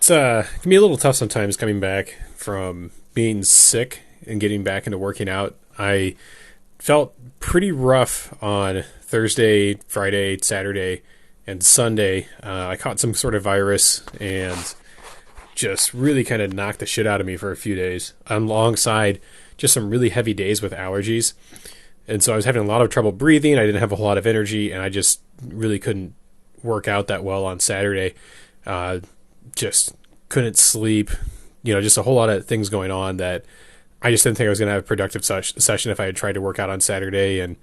it can be a little tough sometimes coming back from being sick and getting back into working out. I felt pretty rough on Thursday, Friday, Saturday, and Sunday. I caught some sort of virus and just really kind of knocked the shit out of me for a few days, alongside just some really heavy days with allergies. And so I was having a lot of trouble breathing. I didn't have a whole lot of energy, and I just really couldn't work out that well on Saturday. Just couldn't sleep. Just a whole lot of things going on that I just didn't think I was going to have a productive session if I had tried to work out on Saturday, and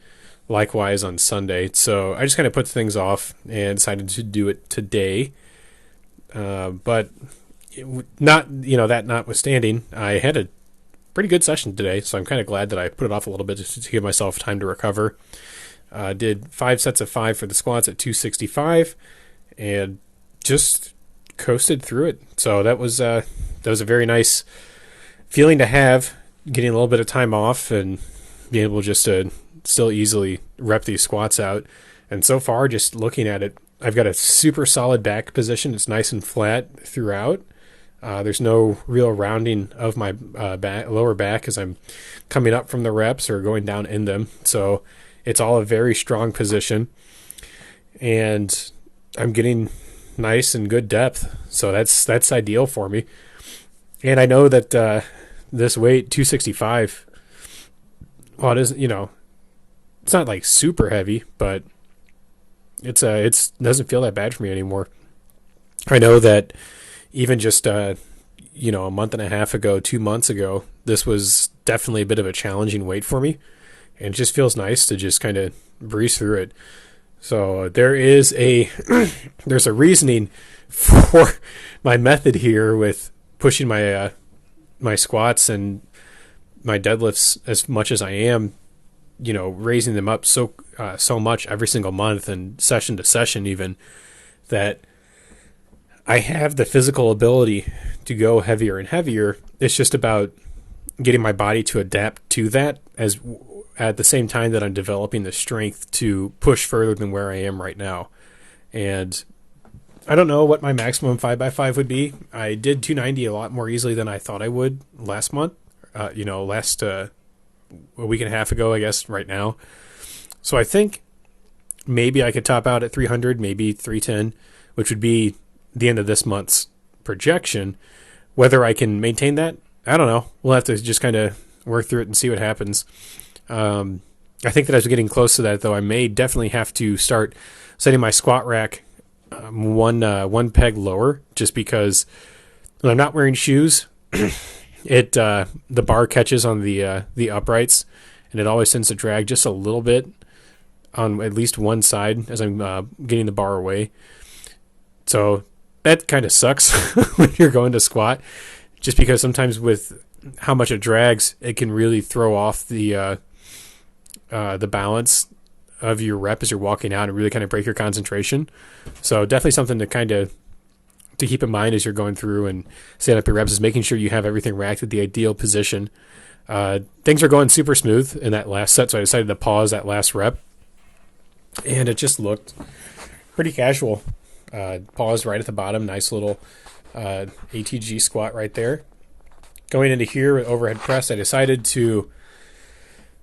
likewise on Sunday. So I just kind of put things off and decided to do it today. But that notwithstanding, I had a pretty good session today, so I'm kind of glad that I put it off a little bit just to give myself time to recover. Did 5 sets of 5 for the squats at 265, and just coasted through it. So that was a very nice feeling to have, getting a little bit of time off and being able just to still easily rep these squats out. And so far, just looking at it, I've got a super solid back position. It's nice and flat throughout. There's no real rounding of my lower back as I'm coming up from the reps or going down in them. So it's all a very strong position, and I'm getting nice and good depth. So that's ideal for me. And I know that this weight, 265, well, it isn't, it's not like super heavy, but it doesn't feel that bad for me anymore. I know that even just a month and a half ago, 2 months ago, this was definitely a bit of a challenging weight for me, and it just feels nice to just kind of breeze through it. So there's a reasoning for my method here with pushing my my squats and my deadlifts as much as I am, raising them up so much every single month and session to session even, that I have the physical ability to go heavier and heavier. It's just about getting my body to adapt to that, as at the same time that I'm developing the strength to push further than where I am right now. And I don't know what my maximum 5x5 would be. I did 290 a lot more easily than I thought I would last month. A week and a half ago, I guess, right now. So I think maybe I could top out at 300, maybe 310, which would be the end of this month's projection. Whether I can maintain that, I don't know. We'll have to just kind of work through it and see what happens. I think that as we're getting close to that, though, I may definitely have to start setting my squat rack one peg lower, just because when I'm not wearing shoes, the bar catches on the uprights, and it always tends to drag just a little bit on at least one side as I'm getting the bar away. So that kind of sucks when you're going to squat, just because sometimes with how much it drags, it can really throw off the balance of your rep as you're walking out and really kind of break your concentration. So definitely something to keep in mind as you're going through and setting up your reps, is making sure you have everything racked at the ideal position. Things are going super smooth in that last set, so I decided to pause that last rep, and it just looked pretty casual. Paused right at the bottom, nice little ATG squat right there. Going into here with overhead press, I decided to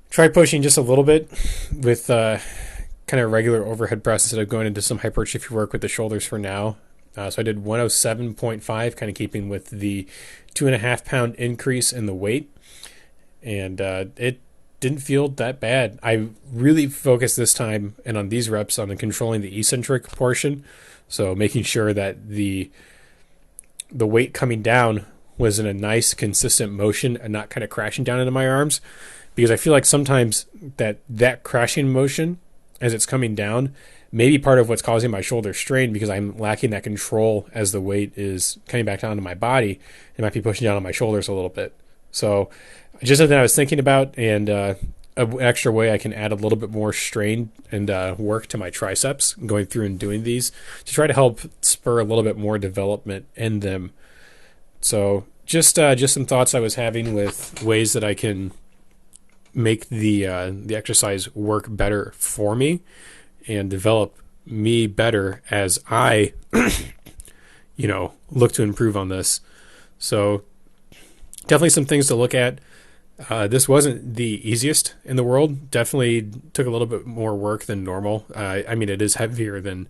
try pushing just a little bit with kind of regular overhead press instead of going into some hypertrophy work with the shoulders for now. So I did 107.5, kind of keeping with the 2.5 pound increase in the weight. And it didn't feel that bad. I really focused this time and on these reps on controlling the eccentric portion. So making sure that the weight coming down was in a nice, consistent motion and not kind of crashing down into my arms. Because I feel like sometimes that crashing motion as it's coming down may be part of what's causing my shoulder strain, because I'm lacking that control as the weight is coming back down to my body. It might be pushing down on my shoulders a little bit. So just something I was thinking about, and an extra way I can add a little bit more strain and work to my triceps going through and doing these to try to help spur a little bit more development in them. So just some thoughts I was having with ways that I can make the exercise work better for me and develop me better as I look to improve on this. So definitely some things to look at. This wasn't the easiest in the world. Definitely took a little bit more work than normal. I mean, it is heavier than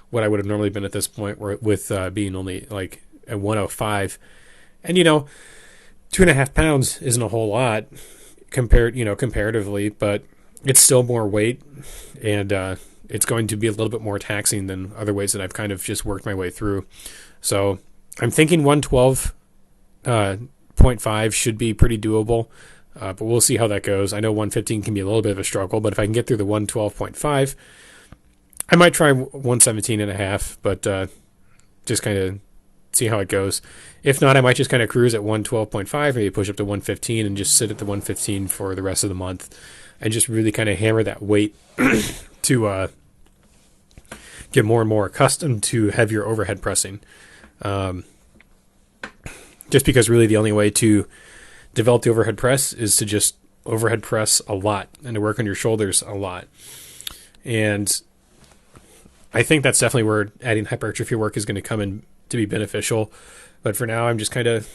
what I would have normally been at this point, with being only like at 105. And 2.5 pounds isn't a whole lot comparatively, but it's still more weight, and it's going to be a little bit more taxing than other ways that I've kind of just worked my way through. So I'm thinking 112.5 should be pretty doable, but we'll see how that goes. I know 115 can be a little bit of a struggle, but if I can get through the 112.5, I might try 117.5, but just kind of see how it goes. If not, I might just kind of cruise at 112.5, maybe push up to 115 and just sit at the 115 for the rest of the month and just really kind of hammer that weight to get more and more accustomed to heavier overhead pressing. Just because really the only way to develop the overhead press is to just overhead press a lot and to work on your shoulders a lot. And I think that's definitely where adding hypertrophy work is going to come in to be beneficial. But for now, I'm just kind of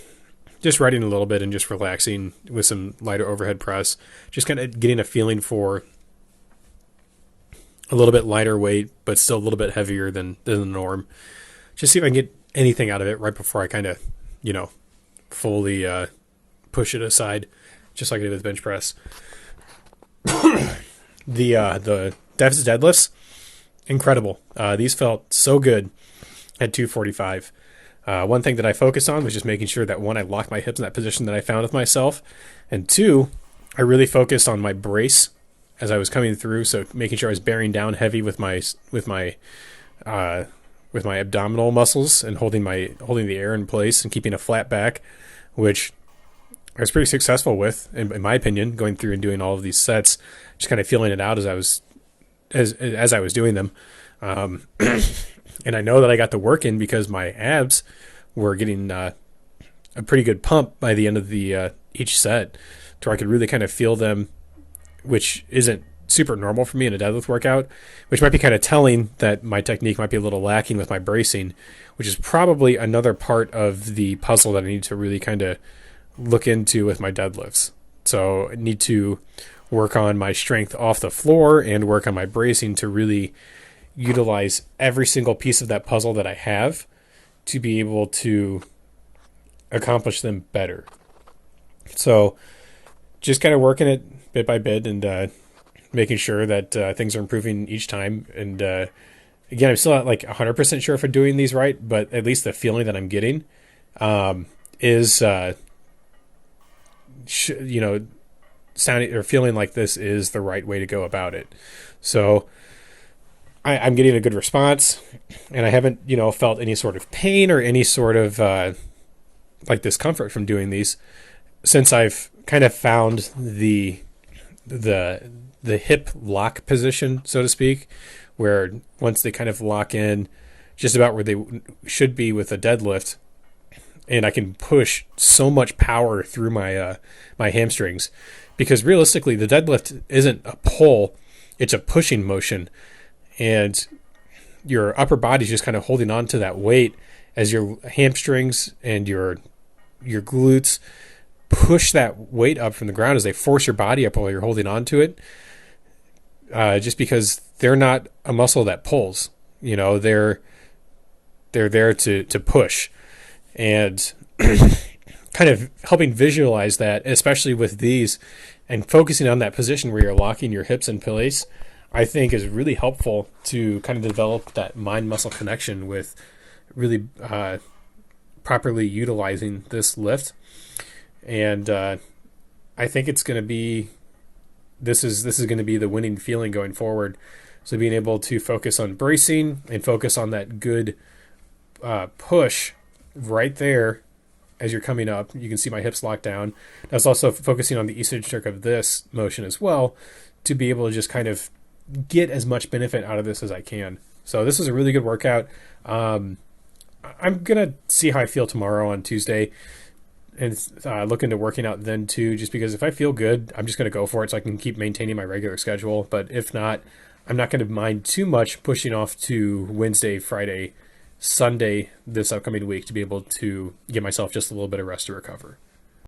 just riding a little bit and just relaxing with some lighter overhead press, just kind of getting a feeling for a little bit lighter weight, but still a little bit heavier than the norm. Just see if I can get anything out of it right before I kind of, fully push it aside, just like I did with bench press. The deadlifts, incredible. These felt so good at 245. One thing that I focused on was just making sure that, one, I locked my hips in that position that I found with myself, and two, I really focused on my brace as I was coming through. So making sure I was bearing down heavy with my abdominal muscles and holding the air in place and keeping a flat back, which I was pretty successful with, in my opinion, going through and doing all of these sets, just kind of feeling it out as I was doing them. And I know that I got the work in because my abs were getting a pretty good pump by the end of the each set, to where I could really kind of feel them, which isn't super normal for me in a deadlift workout, which might be kind of telling that my technique might be a little lacking with my bracing, which is probably another part of the puzzle that I need to really kind of look into with my deadlifts. So I need to work on my strength off the floor and work on my bracing to really utilize every single piece of that puzzle that I have to be able to accomplish them better. So just kind of working it bit by bit and making sure that things are improving each time. And again, I'm still not like 100% sure if I'm doing these right, but at least the feeling that I'm getting is sounding or feeling like this is the right way to go about it. So I'm getting a good response, and I haven't, felt any sort of pain or any sort of discomfort from doing these since I've kind of found the hip lock position, so to speak, where once they kind of lock in just about where they should be with a deadlift, and I can push so much power through my my hamstrings, because realistically the deadlift isn't a pull, it's a pushing motion. And your upper body's just kind of holding on to that weight as your hamstrings and your glutes push that weight up from the ground as they force your body up while you're holding on to it. Just because they're not a muscle that pulls, they're there to push, and kind of helping visualize that, especially with these, and focusing on that position where you're locking your hips in place, I think is really helpful to kind of develop that mind-muscle connection with really properly utilizing this lift. And I think it's going to be, this is going to be the winning feeling going forward. So being able to focus on bracing and focus on that good push right there as you're coming up. You can see my hips locked down. That's also focusing on the eccentric of this motion as well, to be able to just kind of get as much benefit out of this as I can. So this is a really good workout. I'm going to see how I feel tomorrow on Tuesday, and look into working out then too, just because if I feel good, I'm just going to go for it so I can keep maintaining my regular schedule. But if not, I'm not going to mind too much pushing off to Wednesday, Friday, Sunday this upcoming week to be able to give myself just a little bit of rest to recover.